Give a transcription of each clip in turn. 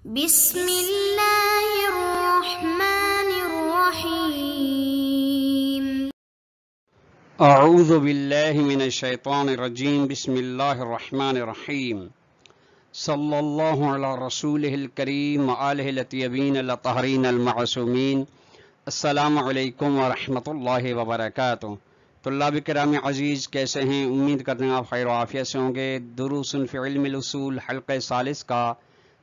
بسم اللہ الرحمن الرحیم اعوذ باللہ من الشیطان الرجیم بسم اللہ الرحمن الرحیم صلی اللہ علی رسولہ الکریم وآلہ الطیبین الطاہرین المعصومین۔ السلام علیکم ورحمۃ اللہ وبرکاتہ۔ طلاب کرام عزیز، کیسے ہیں؟ امید کرتے ہیں آپ خیر و عافیت سے ہوں گے۔ دروس فی علم الاصول حلقہ ثالث کا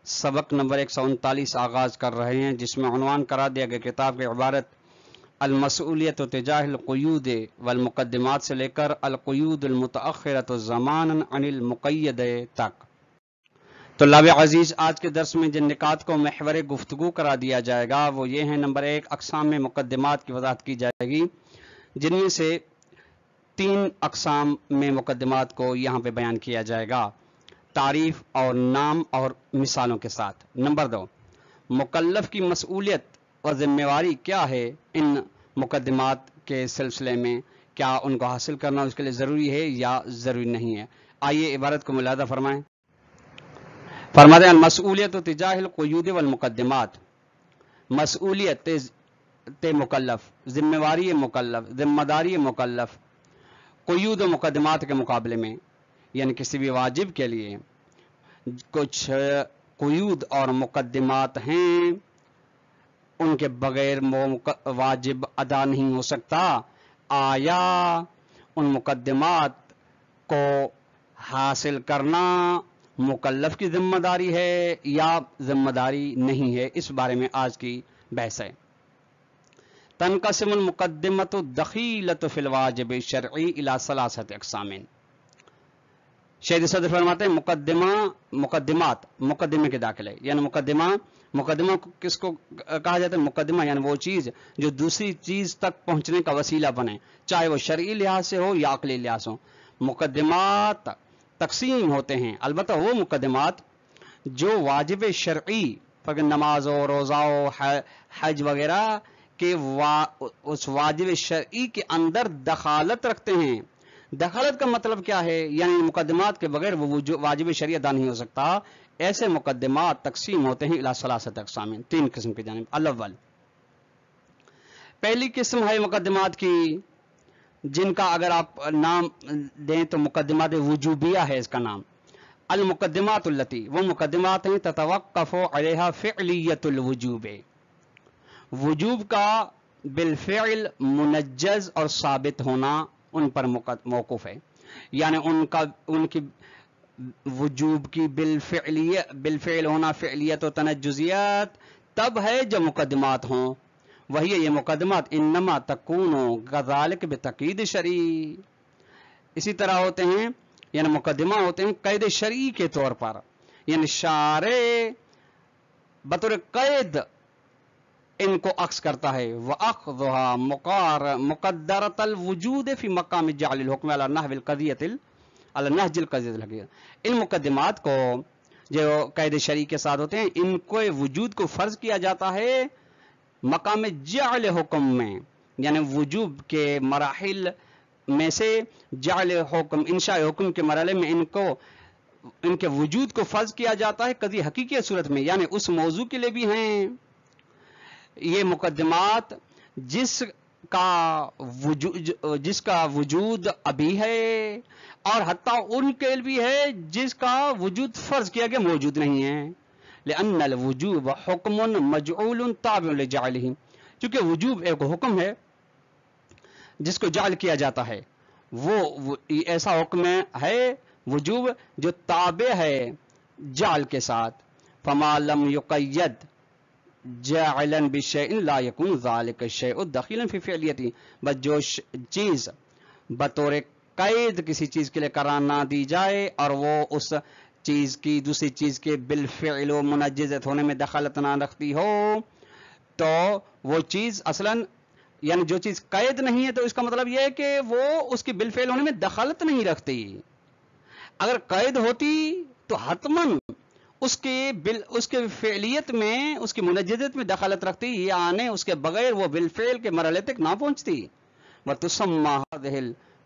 سبق نمبر 139 آغاز کر رہے ہیں، جس میں عنوان قرار دیا گیا کتاب کی عبارت المسئولیت تجاہ القیود والمقدمات سے لے کر القیود المتأخرۃ زمانا عن المقید تک۔ طلاب عزیز، آج کے درس میں جن نکات کو محور گفتگو قرار دیا جائے گا وہ یہ ہیں: نمبر 1، اقسام میں مقدمات کی وضاحت کی جائے گی، جن میں سے 3 اقسام میں مقدمات کو یہاں پہ بیان کیا جائے گا، تعریف اور نام اور مثالوں کے ساتھ۔ نمبر 2، مکلف کی مسئولیت اور ذمہ داری کیا ہے ان مقدمات کے سلسلے میں، کیا ان کو حاصل کرنا اس کے لیے ضروری ہے یا ضروری نہیں ہے۔ آئیے عبارت کو ملاحظہ فرمائیں۔ فرماتے ہیں المسئولیت تجاہ القیود والمقدمات، مسئولیت مکلف، ذمہ داری مکلف قیود و مقدمات کے مقابلے میں، یعنی کسی بھی واجب کے لیے کچھ قیود اور مقدمات ہیں، ان کے بغیر واجب ادا نہیں ہو سکتا۔ آیا ان مقدمات کو حاصل کرنا مکلف کی ذمہ داری ہے یا ذمہ داری نہیں ہے، اس بارے میں آج کی بحث ہے۔ تنقسم المقدمۃ الدخیلۃ فی الواجب الشرعی الی 3 اقسام۔ شیخ صدر فرماتے ہیں مقدمات مقدمے کے داخلے، یعنی مقدمہ کس کو کہا جاتا ہے؟ مقدمہ یعنی وہ چیز جو دوسری چیز تک پہنچنے کا وسیلہ بنے، چاہے وہ شرعی لحاظ سے ہو یا عقلی لحاظ ہو۔ مقدمات تقسیم ہوتے ہیں، البتہ وہ مقدمات جو واجب شرعی، نماز و روزہ و حج وغیرہ کے اس واجب شرعی کے اندر دخالت رکھتے ہیں۔ دخالت کا مطلب کیا ہے؟ یعنی مقدمات کے بغیر وہ واجب شرعی ادا نہیں ہو سکتا۔ ایسے مقدمات تقسیم ہوتے ہیں الی 3 اقسام، 3 قسم کی جانب۔ الاول، پہلی قسم ہے مقدمات کی جن کا اگر آپ نام دیں تو مقدمات وجوبیہ ہے اس کا نام۔ المقدمات التی، وہ مقدمات ہیں تتوقف علیہا فعلیت الوجوب، وجوب کا بالفعل منجز اور ثابت ہونا ان پر موقوف ہے، یعنی ان کی وجوب کی بالفعل ہونا، فعلیت و تنجزیت تب ہے جب مقدمات ہوں۔ وہی یہ مقدمات انما تکون کذالک بتقید شرعی، اسی طرح ہوتے ہیں، یعنی مقدمہ ہوتے ہیں قید شرعی کے طور پر، یعنی شارع بطور قید ان کو عکس کرتا ہے۔ وَأَخْذُهَا مُقَدَّرَةَ الْوُجُودِ فِي مَقَامِ جَعْلِ الْحُكْمِ عَلَى النَّهْجِ الْقَضِيَّةِ الْحَقِيقِيَّةِ۔ ان مقدمات کو جو قید شرعی کے ساتھ ہوتے ہیں، ان کو وجود کو فرض کیا جاتا ہے مقام جعل حکم میں، یعنی وجوب کے مراحل میں سے جعل حکم، انشاء حکم کے مرحلے میں ان کے وجود کو فرض کیا جاتا ہے قضیہ حقیقی صورت میں، یعنی اس موضوع کے لیے بھی ہیں یہ مقدمات جس کا وجود ابھی ہے، اور حتیٰ ان کے بھی ہے جس کا وجود فرض کیا گیا موجود نہیں ہے۔ لأن الوجوب حکم مجعول تابع لجعلہ، چونکہ وجوب ایک حکم ہے جس کو جعل کیا جاتا ہے، وہ ایسا حکم ہے وجوب جو تابع ہے جعل کے ساتھ۔ فما لم یقید جاعلا بشیء لا یکون ذلک الشیء دخیلا فی فعلیتہ، بس جو چیز بطور قید کسی چیز کے لیے قرار نہ دی جائے اور وہ اس چیز کی دوسری چیز کے بالفعل و منجزت ہونے میں دخالت نہ رکھتی ہو، تو وہ چیز اصلاً، یعنی جو چیز قید نہیں ہے تو اس کا مطلب یہ ہے کہ وہ اس کی بالفعل ہونے میں دخالت نہیں رکھتی۔ اگر قید ہوتی تو حتماً اس کے فعلیت میں، اس کی منجزت میں دخالت رکھتی، یعنی اس کے بغیر وہ بالفعل کے مرحلے تک نہ پہنچتی۔ وَتُسَمَّى هَذِهِ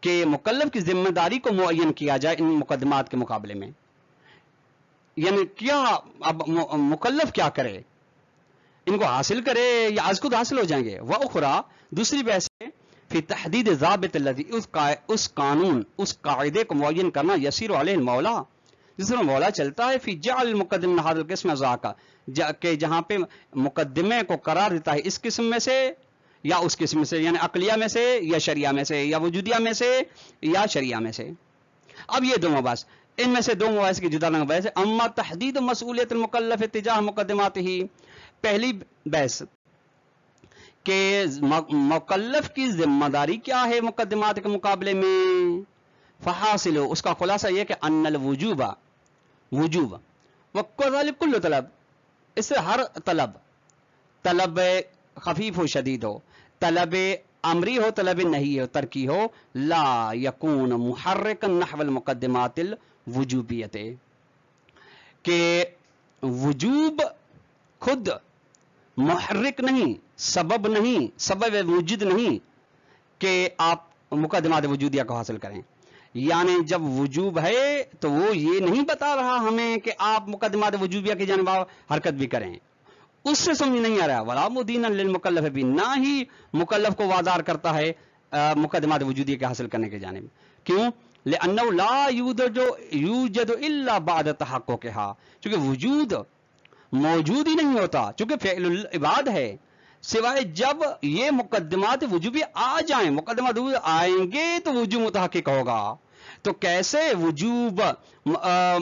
کہ مکلف کی ذمہ داری کو معین کیا جائے ان مقدمات کے مقابلے میں. یعنی کیا اب مکلف کیا کرے، ان کو حاصل کرے یا از خود حاصل ہو جائیں گے. وَأُخْرَى دوسری بحث ہے فی تحدید ضابط الذی اس قانون اس قاعدے کو معین کرنا یسیر علیہ المولا جس میں مولا چلتا ہے فی جعل المقدم من هذا القسم ذاکا کہ جہاں پہ مقدمے کو قرار دیتا ہے اس قسم میں سے یا اس قسم سے، یعنی عقلیہ میں سے یا شریعہ میں سے یا وجودیہ میں سے یا شریعہ میں سے. اب یہ دو مباحث، ان میں سے دو مباحث کی جدا رنگ بحث ہے. اما تحدید مسئولیت المکلف اتجاہ مقدمات ہی، پہلی بحث کہ مکلف کی ذمہ داری کیا ہے مقدمات کے مقابلے میں. فحاصل اس کا خلاصہ یہ کہ ان الوجوب وجوب وکذالک کل طلب، اس سے ہر طلب خفیف و شدید ہو، طلب امری ہو، طلب نہیں ہو، ترکی ہو، لا یکون محرکا نحو المقدمات الوجوبیت، کہ وجوب خود محرک نہیں، سبب نہیں، سبب وجود نہیں کہ آپ مقدمات وجودیہ کو حاصل کریں. یعنی جب وجوب ہے تو وہ یہ نہیں بتا رہا ہمیں کہ آپ مقدمات وجوبیہ کی جانب حرکت بھی کریں، اس سے سمجھ نہیں آ رہا. ولا مدینا للمکلف بھی، نہ ہی مکلف کو وادار کرتا ہے مقدمات وجودیہ کے حاصل کرنے کی جانب. کیوں؟ لأنه لا یوجد الا بعد تحققها، چونکہ وجود موجود ہی نہیں ہوتا، چونکہ فعل العباد ہے، سوائے جب یہ مقدمات وجوبی آ جائیں. مقدمات وجوبی آئیں گے تو وجوب متحقق ہوگا. تو کیسے وجوب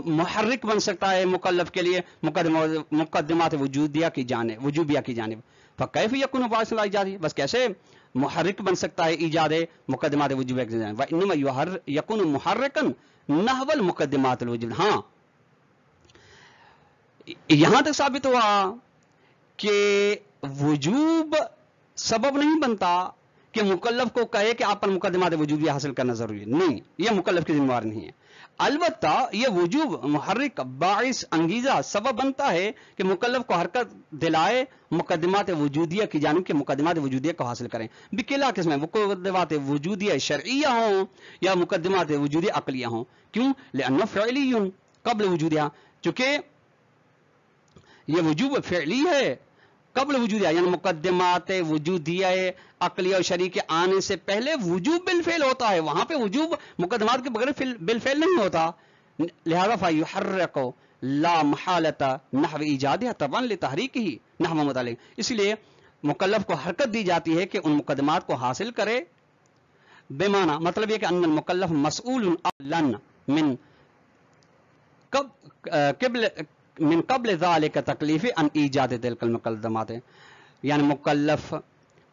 محرک بن سکتا ہے مکلف کے لیے مقدمات وجودیہ کی جانب. فکیف یکون باعث الایجاد، بس کیسے محرک بن سکتا ہے ایجاد مقدمات وجوبیہ کی جانب. وانما یکون محرکا نحو المقدمات الوجوبیہ. ہاں یہاں تک ثابت ہوا کہ وجوب سبب نہیں بنتا کہ مکلف کو کہے کہ آپ پر مقدمات وجوبیہ حاصل کرنا ضروری ہے، نہیں، یہ مکلف کی ذمہ داری نہیں ہے. البتہ یہ وجوب محرک باعث انگیزہ سبب بنتا ہے کہ مکلف کو حرکت دلائے مقدمات وجودیہ کی جانب کے مقدمات وجودیہ کو حاصل کریں. بکلا قسم مقدمات وجودیہ شرعیہ ہوں یا مقدمات وجودیہ عقلیہ ہوں. کیوں؟ لأنه فعلی قبل وجودیہ، چونکہ یہ وجوب فعلی ہے قبل وجودیہ، یعنی مقدمات وجودیہ عقلیہ اور شرعی کے آنے سے پہلے وجوب بالفعل ہوتا ہے. وہاں پہ وجوب مقدمات کے بغیر بالفعل نہیں ہوتا. لہذا فیحرک لا محالۃ نحو ایجادہ طبعا لتحریکہ نحو متعلق، اس لیے مکلف کو حرکت دی جاتی ہے کہ ان مقدمات کو حاصل کرے. بمعنی مطلب یہ کہ ان المکلف مسئول لن من قبل ذالک تکلیف ان ایجاد تلک المقدمات، یعنی مکلف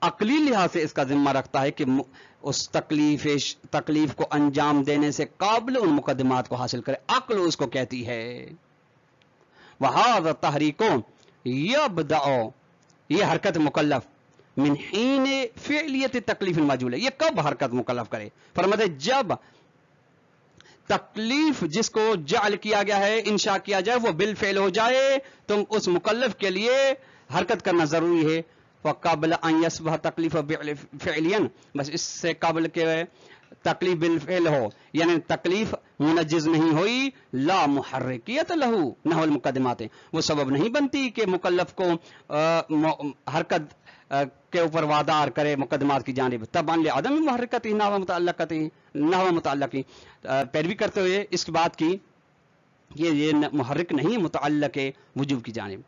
عقلی لحاظ سے اس کا ذمہ رکھتا ہے کہ اس تکلیف کو انجام دینے سے قابل ان مقدمات کو حاصل کرے. عقل اس کو کہتی ہے. وہذا تحریک یبدأ، یہ حرکت مکلف من حین فعلیت تکلیف المجہول ہے. یہ کب حرکت مکلف کرے؟ فرماتے جب تکلیف جس کو جعل کیا گیا ہے، انشاء کیا جائے، وہ بالفعل ہو جائے تو اس مکلف کے لیے حرکت کرنا ضروری ہے. وقبل ان یصبح تکلیف فعلیا، بس اس سے قبل کے تکلیف بالفعل ہو، یعنی تکلیف منجز نہیں ہوئی، لا محرکیت لہو نحو المقدمات، وہ سبب نہیں بنتی کہ مکلف کو حرکت کے اوپر وادار کرے مقدمات کی جانب. طبعا لعدم محرکت نحو متعلق، پیروی کرتے ہوئے اس بات کی یہ محرک نہیں متعلق وجوب کی جانب.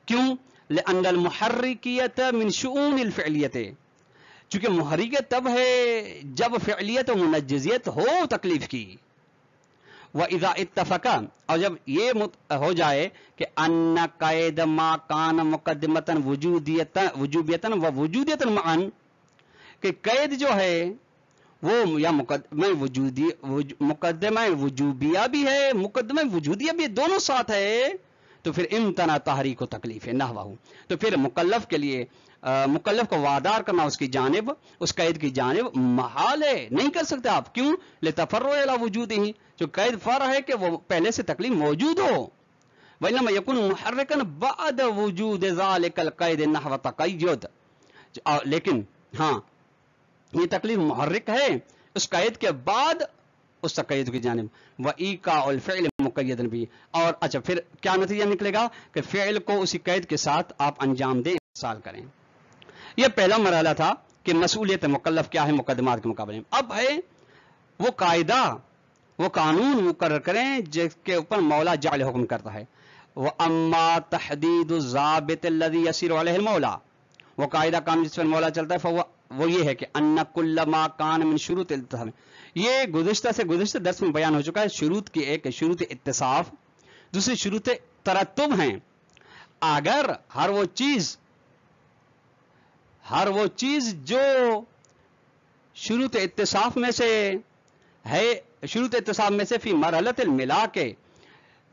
کیوں؟ لأن المحرکیت من شؤون الفعلیت، چونکہ محرکیت تب ہے جب فعلیت و منجزیت ہو تکلیف کی. وَإِذَا اتَّفَقَ، اور جب یہ ہو جائے کہ ان قید ما کان مقدمتا وجوبیتا و وجودیتا معا، کہ قید جو ہے وہ یا مقدمہ وجوبیہ بھی ہے، مقدمہ وجودیہ بھی، دونوں ساتھ ہے، تو پھر امتنع تحریک و تکلیف ہے نحوہ، تو پھر مکلف کے لیے مکلف کو وادار کرنا اس کی جانب، اس قید کی جانب محال ہے، نہیں کر سکتے آپ. کیوں؟ لتفرع الی وجودہ، جو قید فرع ہے کہ وہ پہلے سے تکلیف موجود ہو. وانما یکون محرکا بعد وجود ذلک القید نحو تقید، لیکن ہاں یہ تکلیف محرک ہے اس قید کے بعد اس تقید کی جانب وَإِيقَاعُ الْفِعْلِ مُقَيَّدًا بِهِ، اور اچھا پھر کیا نتیجہ نکلے گا کہ فعل کو اسی قید کے ساتھ آپ انجام دیں، اتصال کریں۔ یہ پہلا مرحلہ تھا کہ مسئولیت مکلف کیا ہے مقدمات کے مقابلے میں۔ اب ہے وہ قاعدہ، وہ قانون مقرر کریں جس کے اوپر مولا جعل حکم کرتا ہے۔ وَأَمَّا تَحْدِيدُ الضَّابِطِ الَّذِي يَسِيرُ عَلَيْهِ الْمَوْلَى، وہ قاعدہ قانون جس پر مولا چلتا ہے وہ یہ ہے کہ ان کل ما کان من شروط الاتصاف، یہ گزشتہ درس میں بیان ہو چکا ہے۔ شروط کی ایک شروط اتصاف، دوسری شروط ترتب ہیں۔ اگر ہر وہ چیز جو شروط اتصاف میں سے ہے، شروط اتصاف میں سے فی مرحلت الملاک،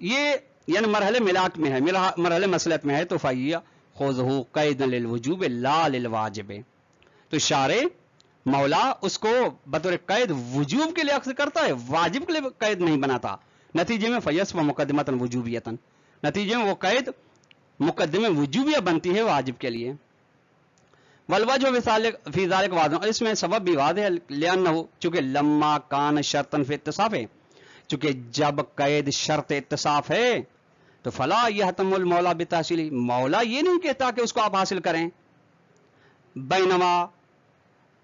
یہ یعنی مرحلے ملاک میں ہے، مرحلے مسلط میں ہے، تو فیہ خذہ قید للوجوب لا للواجب، تو شارع مولا اس کو بطور قید وجوب کے لیے اخذ کرتا ہے، واجب کے لیے قید نہیں بناتا۔ نتیجے میں فیصف مقدمۃ وجوبیۃ، نتیجے میں وہ قید مقدمہ وجوبیہ بنتی ہے واجب کے لیے۔ والوجہ فی ذلک واضح، اور اس میں سبب بھی واضح ہے، لأنہ چونکہ لما کان شرطا فی اتصاف ہے، چونکہ جب قید شرط اتصاف ہے تو فلا یہتم المولا بتحصیل، مولا یہ نہیں کہتا کہ اس کو آپ حاصل کریں۔ بینما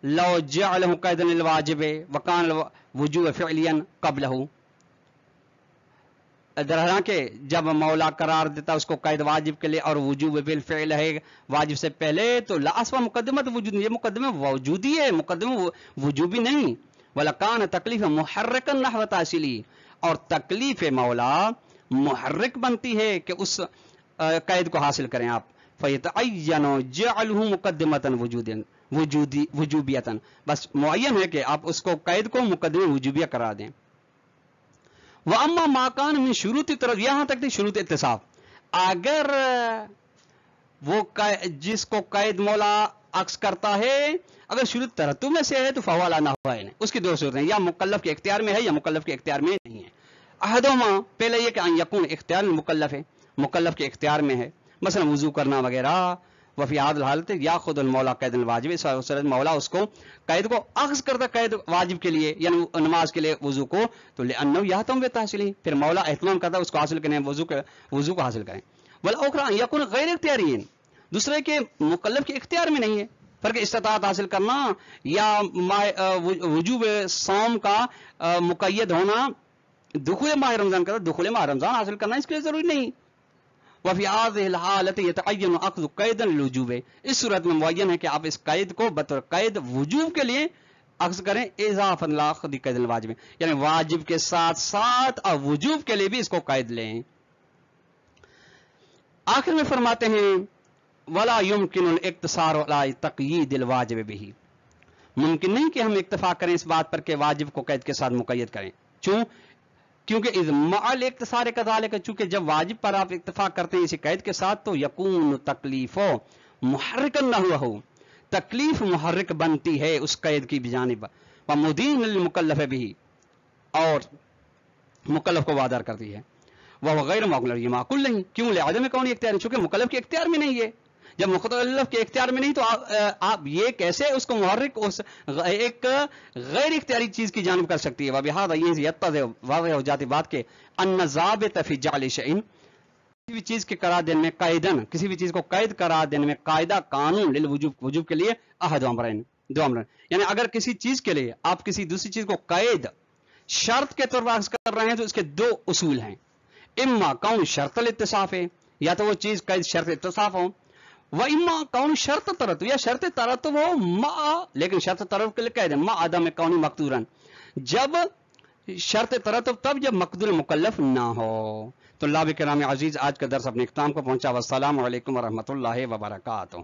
لو جعلہ قیدا للواجب وکان الوجوب فعلیا قبلہ، حالانکہ جب مولا قرار دیتا اس کو قید واجب کے لیے اور وجوب بالفعل ہے واجب سے پہلے، تو لاصف مقدمت وجود، یہ مقدمہ وجودی ہے، مقدمہ وجوبی نہیں۔ ولکان تکلیف محرکا نحو تحصیلی، اور تکلیف مولا محرک بنتی ہے کہ اس قید کو حاصل کریں آپ۔ فیتعین جعلہ مقدمۃ وجوبیۃ، بس معین ہے کہ آپ اس کو قید کو مقدمہ وجوبیہ قرار دیں۔ وَأَمَّا مَا كَانَ مِن شُرُوطِ طرف، یہاں تک تھی شروط اتصاف۔ اگر وہ جس کو قید مولا عکس کرتا ہے اگر شروط ترتب میں سے ہے تو فَهُوَ عَلَىٰ نَحْوَيْنِ، اس کی دو صورتیں، یا مکلف کے اختیار میں ہے یا مکلف کے اختیار میں نہیں ہے۔ احدہما، پہلے یہ کہ ان یکون اختیار المکلف ہے، مکلف کے اختیار میں ہے، مثلا وضو کرنا وغیرہ۔ وفی هذه الحالت یاخذ المولا قید الواجب، اس صورت مولا اس کو قید کو اخذ کرتا قید واجب کے لیے، یعنی نماز کے لیے وضو کو، تو لانه یہتم بتحصیلہ، پھر مولا اہتمام کرتا اس کو حاصل کریں، وضو کو حاصل کریں۔ والاخرى ان یکون غیر اختیارین، دوسرے کے مکلف کے اختیار میں نہیں ہے، فرق استطاعت حاصل کرنا یا وجوب صوم کا مقید ہونا، دخول ماہ رمضان کا دخول ماہ رمضان حاصل کرنا اس کے لیے ضروری نہیں۔ وفی هذه الحالت یتعین اخذ قید الوجوب، اس صورت میں معین ہے کہ آپ اس قید کو بطور قید وجوب کے لیے اخذ کریں، اضافا لاخذ قید الواجب، یعنی واجب کے ساتھ ساتھ اور وجوب کے لیے بھی اس کو قید لیں۔ آخر میں فرماتے ہیں ولا يمكن الاقتصار على تقیید الواجب به، ممکن نہیں کہ ہم اکتفا کریں اس بات پر کہ واجب کو قید کے ساتھ مقید کریں، کیونکہ اذ مع الاقتصار كذلك، چونکہ جب واجب پر آپ اکتفا کرتے ہیں اسی قید کے ساتھ تو یکون تکلیف محرکا نحوہ، تکلیف محرک بنتی ہے اس قید کی بجانب، ومدین للمکلف به، اور مکلف کو وادار کرتی ہے، وہ غیر معقول، یہ معقول نہیں، کیوں؟ لعدم کون اختیار، چونکہ مکلف کے اختیار میں نہیں ہے۔ جب مکلف کے اختیار میں نہیں تو آپ یہ کیسے اس کو محرک اس ایک غیر اختیاری چیز کی جانب کر سکتی ہے؟ وبہذا یہ یتضح واضح ہو جاتی بات کہ ان ضابط فی جعل شیء، کسی بھی چیز کے قرار دینے میں قیدن، کسی بھی چیز کو قید قرار دینے میں قاعدہ قانون للوجوب، وجوب کے لیے احد امرین، دو امرین، یعنی اگر کسی چیز کے لیے آپ کسی دوسری چیز کو قید شرط کے طور پر کر رہے ہیں تو اس کے دو اصول ہیں، اما کون شرط الاتصاف ہے، یا تو وہ چیز قید شرط اتصاف ہو، وَإِمَّا کون شرط ترتب، یا شرط ترتب ہو مع، لیکن شرط ترتب کے لیے قید ہے مع عدم کون مقدورن، جب شرط ترتب تب جب مقدور مکلف نہ ہو۔ تو اللہ کرام عزیز آج کا درس اپنے اختتام کو پہنچا، والسلام علیکم ورحمۃ اللہ وبرکاتہ۔